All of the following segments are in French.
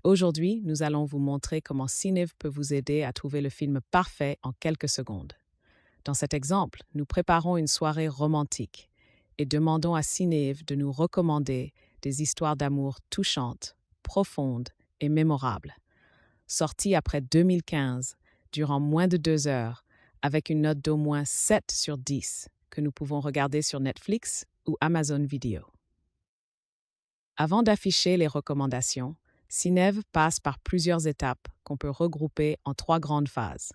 Aujourd'hui, nous allons vous montrer comment Cinev peut vous aider à trouver le film parfait en quelques secondes. Dans cet exemple, nous préparons une soirée romantique et demandons à Cinev de nous recommander des histoires d'amour touchantes, profondes et mémorables, sorties après 2015, durant moins de 2 heures, avec une note d'au moins 7 sur 10 que nous pouvons regarder sur Netflix ou Amazon Video. Avant d'afficher les recommandations, Cinev passe par plusieurs étapes qu'on peut regrouper en 3 grandes phases.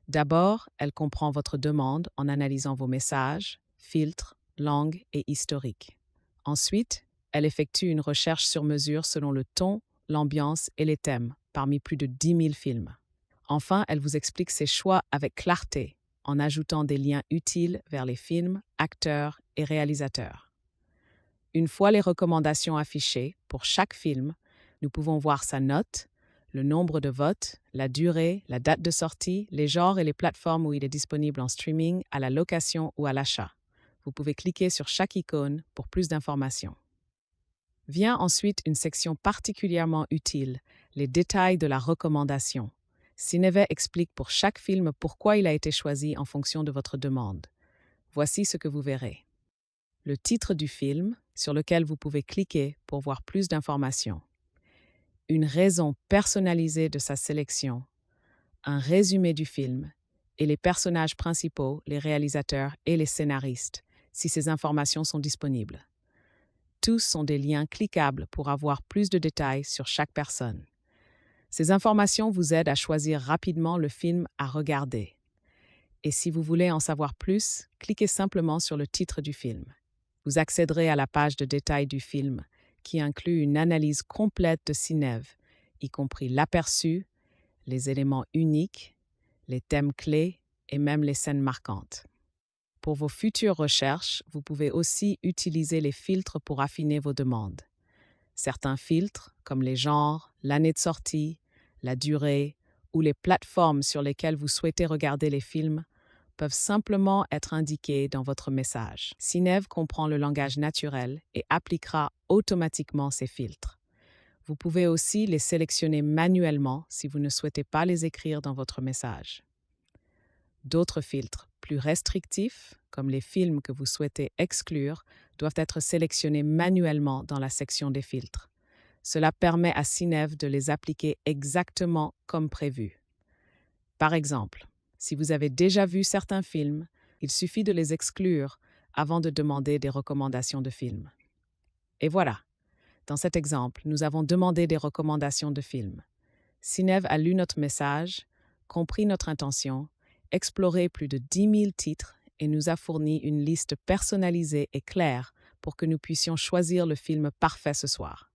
D'abord, elle comprend votre demande en analysant vos messages, filtres, langues et historiques. Ensuite, elle effectue une recherche sur mesure selon le ton, l'ambiance et les thèmes, parmi plus de 10 000 films. Enfin, elle vous explique ses choix avec clarté, en ajoutant des liens utiles vers les films, acteurs et réalisateurs. Une fois les recommandations affichées, pour chaque film, nous pouvons voir sa note, le nombre de votes, la durée, la date de sortie, les genres et les plateformes où il est disponible en streaming, à la location ou à l'achat. Vous pouvez cliquer sur chaque icône pour plus d'informations. Vient ensuite une section particulièrement utile, les détails de la recommandation. Cineve explique pour chaque film pourquoi il a été choisi en fonction de votre demande. Voici ce que vous verrez. Le titre du film, sur lequel vous pouvez cliquer pour voir plus d'informations. Une raison personnalisée de sa sélection, un résumé du film et les personnages principaux, les réalisateurs et les scénaristes, si ces informations sont disponibles. Tous sont des liens cliquables pour avoir plus de détails sur chaque personne. Ces informations vous aident à choisir rapidement le film à regarder. Et si vous voulez en savoir plus, cliquez simplement sur le titre du film. Vous accéderez à la page de détails du film, qui inclut une analyse complète de Cinev, y compris l'aperçu, les éléments uniques, les thèmes clés et même les scènes marquantes. Pour vos futures recherches, vous pouvez aussi utiliser les filtres pour affiner vos demandes. Certains filtres, comme les genres, l'année de sortie, la durée ou les plateformes sur lesquelles vous souhaitez regarder les films, peuvent simplement être indiqués dans votre message. Cinev comprend le langage naturel et appliquera automatiquement ces filtres. Vous pouvez aussi les sélectionner manuellement si vous ne souhaitez pas les écrire dans votre message. D'autres filtres, plus restrictifs, comme les films que vous souhaitez exclure, doivent être sélectionnés manuellement dans la section des filtres. Cela permet à Cinev de les appliquer exactement comme prévu. Par exemple, si vous avez déjà vu certains films, il suffit de les exclure avant de demander des recommandations de films. Et voilà, dans cet exemple, nous avons demandé des recommandations de films. Cinev a lu notre message, compris notre intention, exploré plus de 10 000 titres et nous a fourni une liste personnalisée et claire pour que nous puissions choisir le film parfait ce soir.